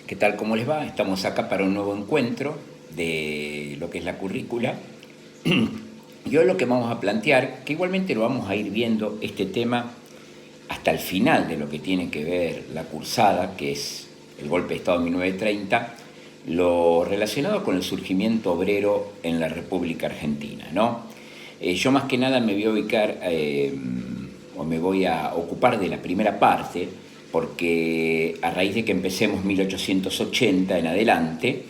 ¿Qué tal? ¿Cómo les va? Estamos acá para un nuevo encuentro de lo que es la currícula. Y hoy lo que vamos a plantear, que igualmente lo vamos a ir viendo este tema hasta el final de lo que tiene que ver la cursada, que es el golpe de Estado de 1930, lo relacionado con el surgimiento obrero en la República Argentina, ¿no? Yo más que nada me voy a ubicar, o me voy a ocupar de la primera parte, porque a raíz de que empecemos 1880 en adelante,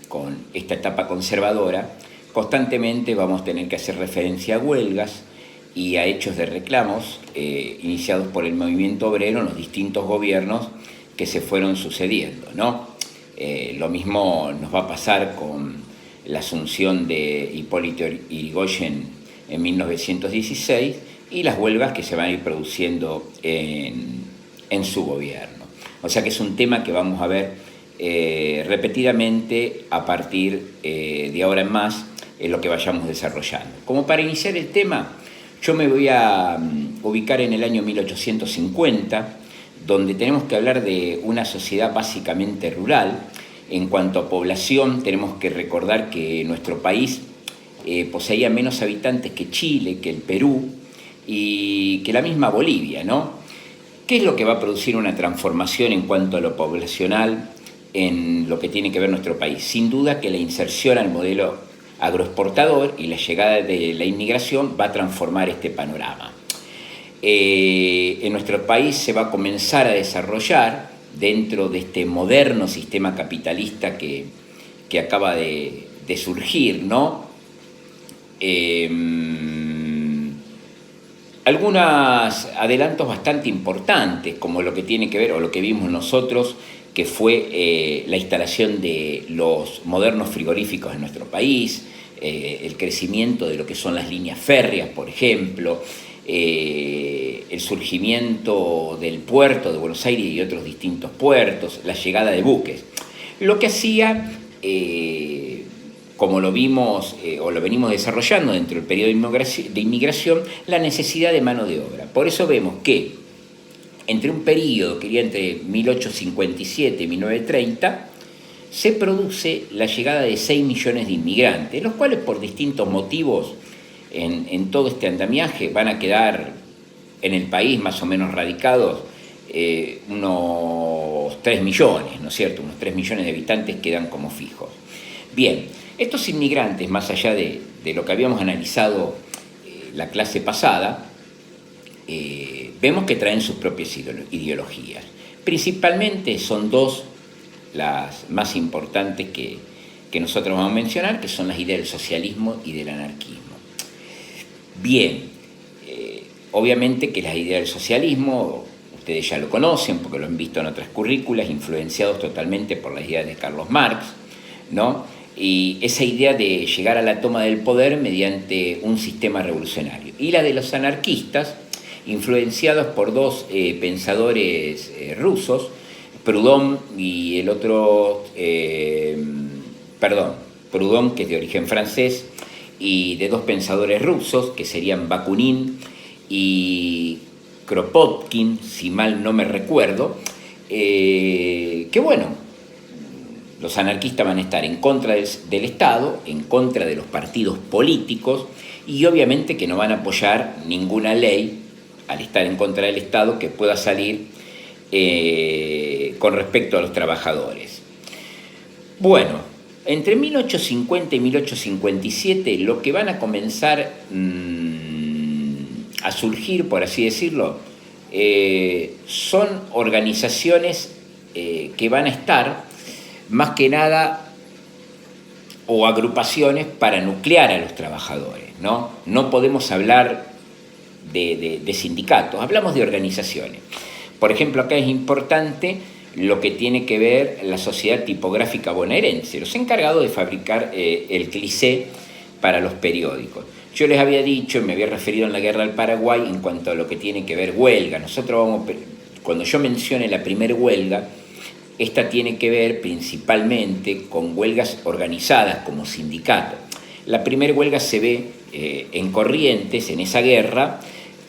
con esta etapa conservadora, constantemente vamos a tener que hacer referencia a huelgas y a hechos de reclamos iniciados por el movimiento obrero en los distintos gobiernos que se fueron sucediendo, ¿no? Lo mismo nos va a pasar con la asunción de Hipólito Yrigoyen en 1916 y las huelgas que se van a ir produciendo en su gobierno. O sea que es un tema que vamos a ver repetidamente a partir de ahora en más en lo que vayamos desarrollando. Como para iniciar el tema, yo me voy a ubicar en el año 1850, donde tenemos que hablar de una sociedad básicamente rural. En cuanto a población, tenemos que recordar que nuestro país poseía menos habitantes que Chile, que el Perú y que la misma Bolivia, ¿no? ¿Qué es lo que va a producir una transformación en cuanto a lo poblacional en lo que tiene que ver nuestro país? Sin duda que la inserción al modelo agroexportador y la llegada de la inmigración va a transformar este panorama. En nuestro país se va a comenzar a desarrollar, dentro de este moderno sistema capitalista que acaba de surgir, ¿no? Algunos adelantos bastante importantes, como lo que tiene que ver, o lo que vimos nosotros, que fue la instalación de los modernos frigoríficos en nuestro país, el crecimiento de lo que son las líneas férreas, por ejemplo, el surgimiento del puerto de Buenos Aires y otros distintos puertos, la llegada de buques. Lo que hacía, como lo vimos o lo venimos desarrollando dentro del periodo de inmigración, la necesidad de mano de obra. Por eso vemos que entre un periodo que iría entre 1857 y 1930, se produce la llegada de 6 millones de inmigrantes, los cuales por distintos motivos en todo este andamiaje van a quedar en el país más o menos radicados unos 3 millones, ¿no es cierto? Unos 3 millones de habitantes quedan como fijos. Bien, estos inmigrantes, más allá de lo que habíamos analizado la clase pasada, vemos que traen sus propias ideologías. Principalmente son dos las más importantes que nosotros vamos a mencionar, que son las ideas del socialismo y del anarquismo. Bien, obviamente que las ideas del socialismo, ustedes ya lo conocen porque lo han visto en otras currículas, influenciados totalmente por las ideas de Carlos Marx, ¿no? Y esa idea de llegar a la toma del poder mediante un sistema revolucionario. Y la de los anarquistas, influenciados por dos pensadores rusos, Proudhon y el otro, Proudhon, que es de origen francés, y de dos pensadores rusos, que serían Bakunin y Kropotkin, si mal no me recuerdo, que bueno, los anarquistas van a estar en contra del Estado, en contra de los partidos políticos y obviamente que no van a apoyar ninguna ley al estar en contra del Estado que pueda salir con respecto a los trabajadores. Bueno, entre 1850 y 1857 lo que van a comenzar a surgir, por así decirlo, son organizaciones que van a estar más que nada, o agrupaciones para nuclear a los trabajadores, ¿no? No podemos hablar de sindicatos, hablamos de organizaciones. Por ejemplo, acá es importante lo que tiene que ver la Sociedad Tipográfica Bonaerense, los encargados de fabricar el cliché para los periódicos. Yo les había dicho, me había referido en la Guerra del Paraguay en cuanto a lo que tiene que ver huelga. Cuando yo mencione la primera huelga, esta tiene que ver principalmente con huelgas organizadas como sindicato. La primera huelga se ve en Corrientes, en esa guerra,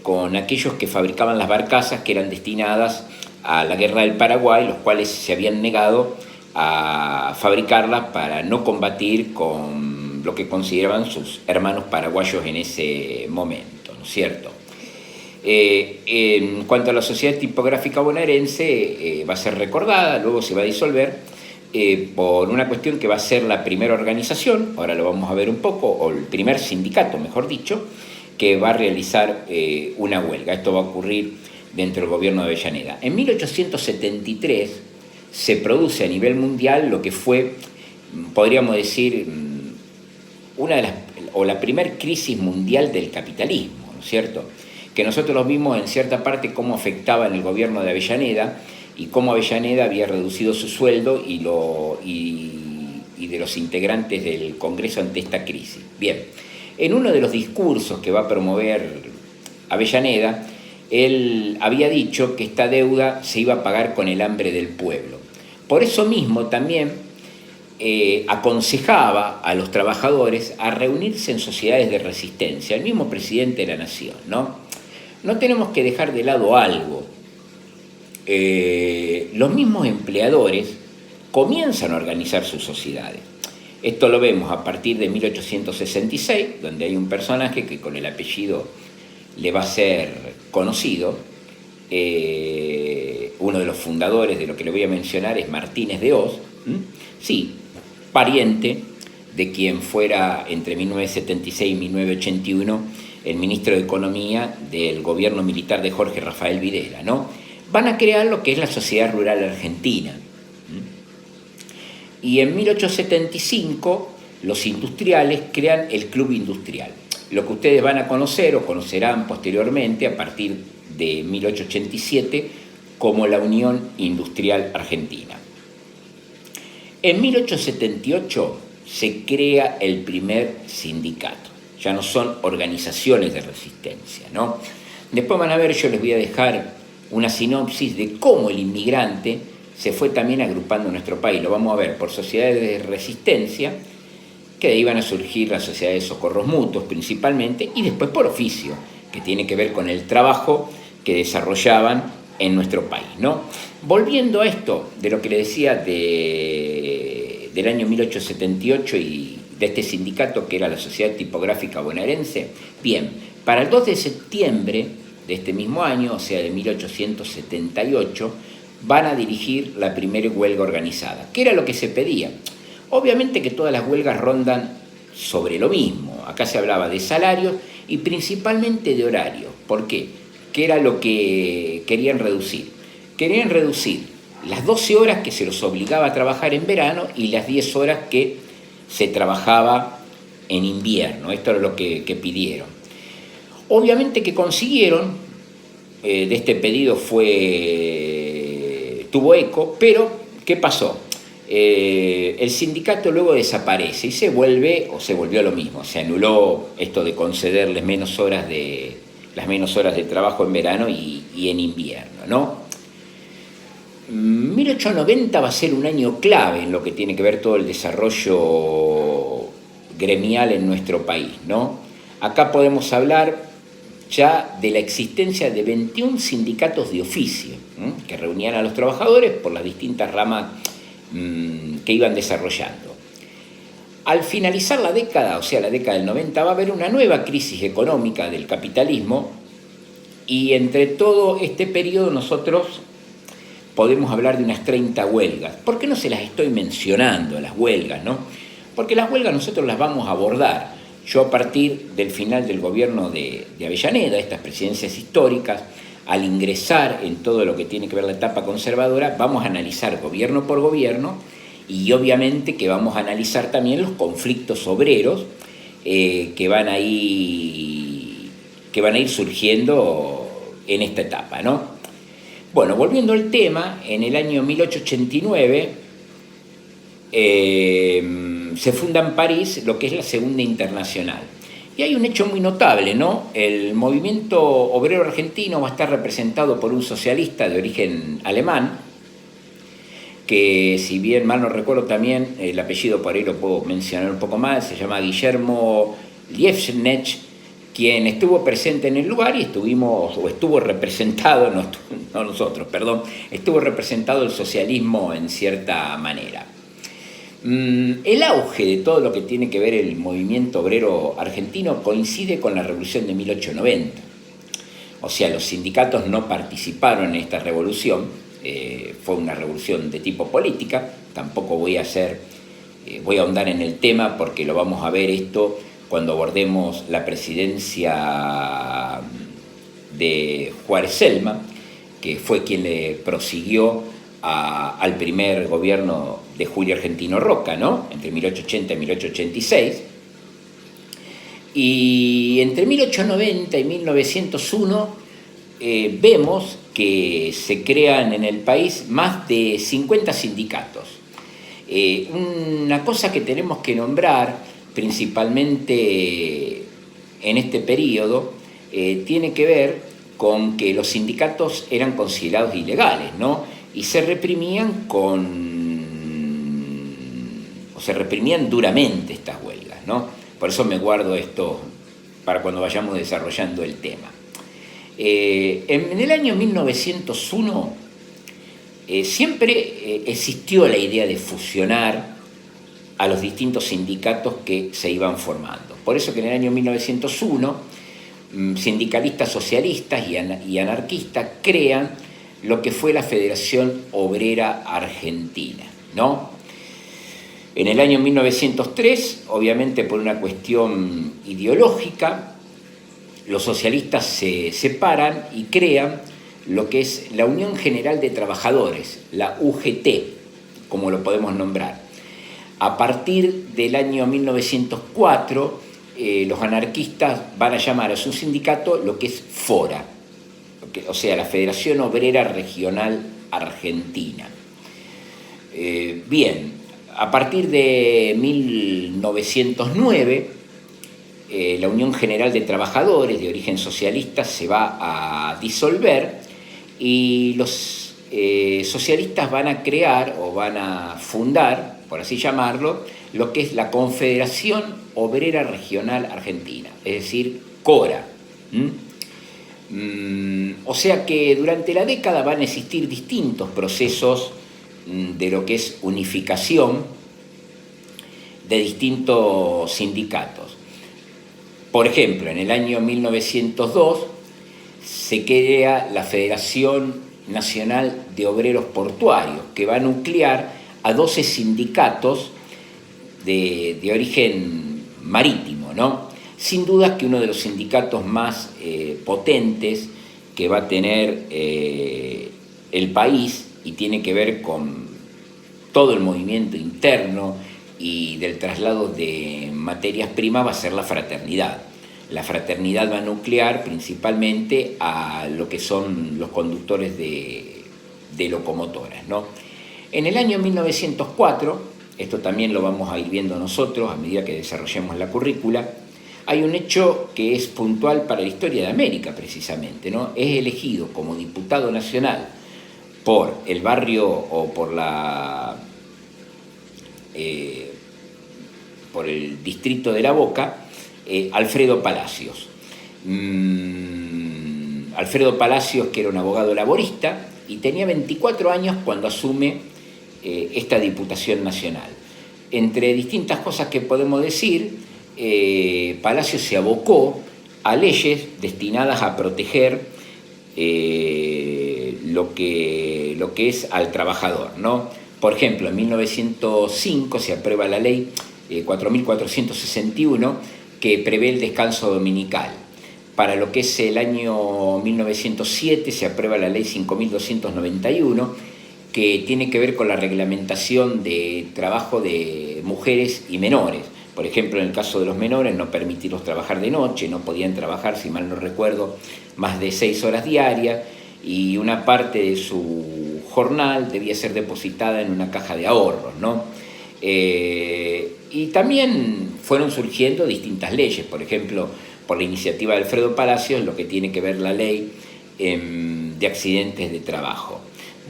con aquellos que fabricaban las barcazas que eran destinadas a la Guerra del Paraguay, los cuales se habían negado a fabricarlas para no combatir con lo que consideraban sus hermanos paraguayos en ese momento, ¿no es cierto? En cuanto a la Sociedad Tipográfica Bonaerense, va a ser recordada, luego se va a disolver, por una cuestión que va a ser la primera organización, ahora lo vamos a ver un poco, o el primer sindicato, mejor dicho, que va a realizar una huelga. Esto va a ocurrir dentro del gobierno de Avellaneda. En 1873 se produce a nivel mundial lo que fue, podríamos decir, una de las, o la primer crisis mundial del capitalismo, ¿no es cierto?, que nosotros los vimos en cierta parte cómo afectaba en el gobierno de Avellaneda y cómo Avellaneda había reducido su sueldo y de los integrantes del Congreso ante esta crisis. Bien, en uno de los discursos que va a promover Avellaneda, él había dicho que esta deuda se iba a pagar con el hambre del pueblo. Por eso mismo también aconsejaba a los trabajadores a reunirse en sociedades de resistencia, el mismo presidente de la Nación, ¿no? No tenemos que dejar de lado algo. Los mismos empleadores comienzan a organizar sus sociedades. Esto lo vemos a partir de 1866, donde hay un personaje que con el apellido le va a ser conocido. Uno de los fundadores de lo que le voy a mencionar es Martínez de Hoz, sí, pariente de quien fuera entre 1976 y 1981 el ministro de Economía del gobierno militar de Jorge Rafael Videla, ¿no? Van a crear lo que es la Sociedad Rural Argentina. Y en 1875 los industriales crean el Club Industrial, lo que ustedes van a conocer o conocerán posteriormente a partir de 1887 como la Unión Industrial Argentina. En 1878 se crea el primer sindicato. Ya no son organizaciones de resistencia, ¿no? Después van a ver, yo les voy a dejar una sinopsis de cómo el inmigrante se fue también agrupando en nuestro país. Lo vamos a ver por sociedades de resistencia, que de ahí van a surgir las sociedades de socorros mutuos principalmente, y después por oficio, que tiene que ver con el trabajo que desarrollaban en nuestro país, ¿no? Volviendo a esto, de lo que les decía del año 1878 y de este sindicato que era la Sociedad Tipográfica Bonaerense, bien, para el 2 de septiembre de este mismo año, o sea, de 1878, van a dirigir la primera huelga organizada. ¿Qué era lo que se pedía? Obviamente que todas las huelgas rondan sobre lo mismo. Acá se hablaba de salarios y principalmente de horarios. ¿Por qué? ¿Qué era lo que querían reducir? Querían reducir las 12 horas que se los obligaba a trabajar en verano y las 10 horas que se trabajaba en invierno. Esto era lo que pidieron. Obviamente que consiguieron, de este pedido tuvo eco, pero ¿qué pasó? El sindicato luego desaparece y se volvió lo mismo. Se anuló esto de concederles las menos horas de trabajo en verano y en invierno, ¿no? 1890 va a ser un año clave en lo que tiene que ver todo el desarrollo gremial en nuestro país, ¿no? Acá podemos hablar ya de la existencia de 21 sindicatos de oficio, que reunían a los trabajadores por las distintas ramas que iban desarrollando. Al finalizar la década, o sea, la década del 90, va a haber una nueva crisis económica del capitalismo y entre todo este periodo nosotros podemos hablar de unas 30 huelgas. ¿Por qué no se las estoy mencionando, las huelgas, no? Porque las huelgas nosotros las vamos a abordar. Yo a partir del final del gobierno de Avellaneda, estas presidencias históricas, al ingresar en todo lo que tiene que ver la etapa conservadora, vamos a analizar gobierno por gobierno y obviamente que vamos a analizar también los conflictos obreros que van a ir surgiendo en esta etapa, ¿no? Bueno, volviendo al tema, en el año 1889 se funda en París lo que es la Segunda Internacional. Y hay un hecho muy notable, ¿no? El movimiento obrero argentino va a estar representado por un socialista de origen alemán, que si bien mal no recuerdo también, el apellido por ahí lo puedo mencionar un poco más, se llama Guillermo Liebknecht, quien estuvo presente en el lugar y estuvo representado, no no nosotros, perdón, estuvo representado el socialismo en cierta manera. El auge de todo lo que tiene que ver el movimiento obrero argentino coincide con la revolución de 1890. O sea, los sindicatos no participaron en esta revolución, fue una revolución de tipo política, tampoco voy a ahondar en el tema porque lo vamos a ver esto cuando abordemos la presidencia de Juárez Celma, que fue quien le prosiguió al primer gobierno de Julio Argentino Roca, ¿no? Entre 1880 y 1886. Y entre 1890 y 1901 vemos que se crean en el país más de 50 sindicatos. Una cosa que tenemos que nombrar principalmente en este periodo tiene que ver con que los sindicatos eran considerados ilegales, ¿no? Y se reprimían se reprimían duramente estas huelgas, ¿no? Por eso me guardo esto para cuando vayamos desarrollando el tema. En el año 1901 siempre existió la idea de fusionar a los distintos sindicatos que se iban formando. Por eso que en el año 1901 sindicalistas socialistas y anarquistas crean lo que fue la Federación Obrera Argentina, ¿no? En el año 1903, obviamente por una cuestión ideológica, los socialistas se separan y crean lo que es la Unión General de Trabajadores, la UGT, como lo podemos nombrar. A partir del año 1904, los anarquistas van a llamar a su sindicato lo que es FORA, o sea, la Federación Obrera Regional Argentina. Bien, a partir de 1909, la Unión General de Trabajadores de origen socialista se va a disolver y los socialistas van a crear o van a fundar, por así llamarlo, lo que es la Confederación Obrera Regional Argentina, es decir, CORA. O sea que durante la década van a existir distintos procesos de lo que es unificación de distintos sindicatos. Por ejemplo, en el año 1902 se crea la Federación Nacional de Obreros Portuarios, que va a nuclear a 12 sindicatos de origen marítimo, ¿no? Sin duda que uno de los sindicatos más potentes que va a tener el país y tiene que ver con todo el movimiento interno y del traslado de materias primas va a ser la fraternidad. La fraternidad va a nuclear principalmente a lo que son los conductores de locomotoras, ¿no? En el año 1904, esto también lo vamos a ir viendo nosotros a medida que desarrollemos la currícula, hay un hecho que es puntual para la historia de América precisamente, ¿no? Es elegido como diputado nacional por el barrio o por el distrito de La Boca, Alfredo Palacios. Alfredo Palacios, que era un abogado laborista, y tenía 24 años cuando asume esta Diputación Nacional. Entre distintas cosas que podemos decir, Palacios se abocó a leyes destinadas a proteger lo que es al trabajador, ¿no? Por ejemplo, en 1905 se aprueba la ley 4.461 que prevé el descanso dominical. Para lo que es el año 1907 se aprueba la ley 5.291 que tiene que ver con la reglamentación de trabajo de mujeres y menores. Por ejemplo, en el caso de los menores, no permitirlos trabajar de noche, no podían trabajar, si mal no recuerdo, más de 6 horas diarias y una parte de su jornal debía ser depositada en una caja de ahorros, ¿no? Y también fueron surgiendo distintas leyes, por ejemplo, por la iniciativa de Alfredo Palacios, lo que tiene que ver la ley de accidentes de trabajo.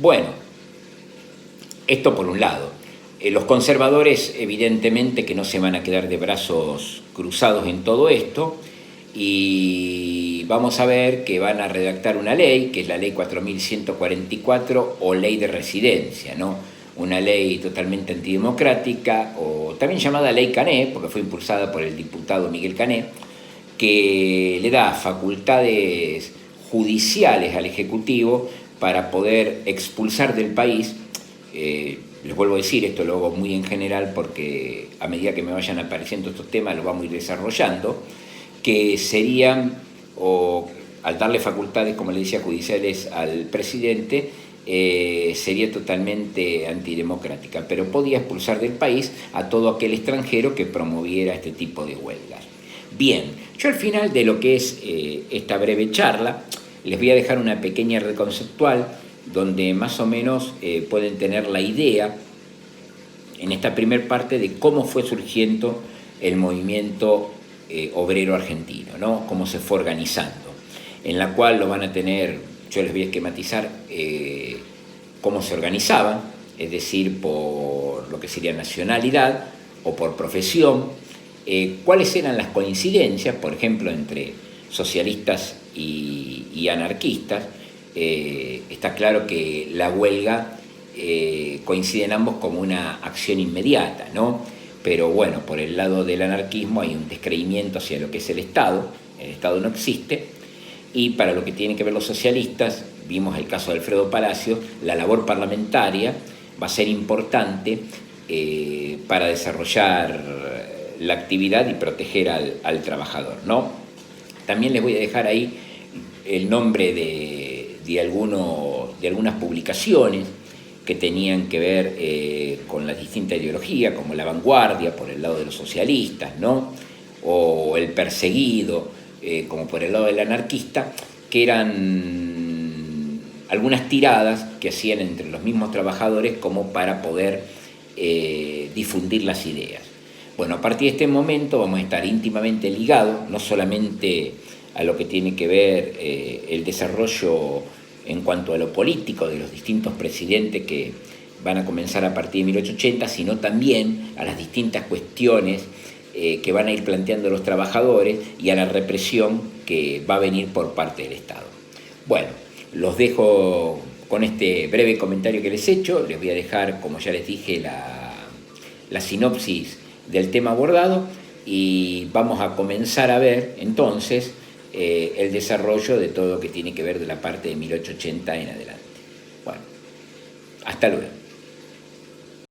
Bueno, esto por un lado. Los conservadores, evidentemente, que no se van a quedar de brazos cruzados en todo esto y vamos a ver que van a redactar una ley, que es la ley 4144 o ley de residencia, ¿no? Una ley totalmente antidemocrática, o también llamada ley Cané, porque fue impulsada por el diputado Miguel Cané, que le da facultades judiciales al Ejecutivo para poder expulsar del país. Les vuelvo a decir, esto lo hago muy en general porque a medida que me vayan apareciendo estos temas los vamos a ir desarrollando, que serían, o al darle facultades, como le decía, judiciales al presidente, sería totalmente antidemocrática, pero podía expulsar del país a todo aquel extranjero que promoviera este tipo de huelgas. Bien, yo al final de lo que es esta breve charla, les voy a dejar una pequeña red conceptual donde más o menos pueden tener la idea en esta primer parte de cómo fue surgiendo el movimiento obrero argentino, ¿no? Cómo se fue organizando, en la cual lo van a tener, yo les voy a esquematizar cómo se organizaban, es decir, por lo que sería nacionalidad o por profesión, cuáles eran las coincidencias, por ejemplo, entre socialistas y anarquistas. Está claro que la huelga coinciden ambos como una acción inmediata, ¿no? Pero bueno, por el lado del anarquismo hay un descreimiento hacia lo que es el Estado no existe, y para lo que tienen que ver los socialistas, vimos el caso de Alfredo Palacio, la labor parlamentaria va a ser importante para desarrollar la actividad y proteger al trabajador, ¿no? También les voy a dejar ahí el nombre de algunas publicaciones que tenían que ver con la distinta ideología, como La Vanguardia, por el lado de los socialistas, ¿no? O El Perseguido, como por el lado del anarquista, que eran algunas tiradas que hacían entre los mismos trabajadores como para poder difundir las ideas. Bueno, a partir de este momento vamos a estar íntimamente ligados, no solamente a lo que tiene que ver el desarrollo en cuanto a lo político de los distintos presidentes que van a comenzar a partir de 1880, sino también a las distintas cuestiones que van a ir planteando los trabajadores y a la represión que va a venir por parte del Estado. Bueno, los dejo con este breve comentario que les he hecho. Les voy a dejar, como ya les dije, la sinopsis del tema abordado y vamos a comenzar a ver entonces el desarrollo de todo lo que tiene que ver de la parte de 1880 en adelante. Bueno, hasta luego.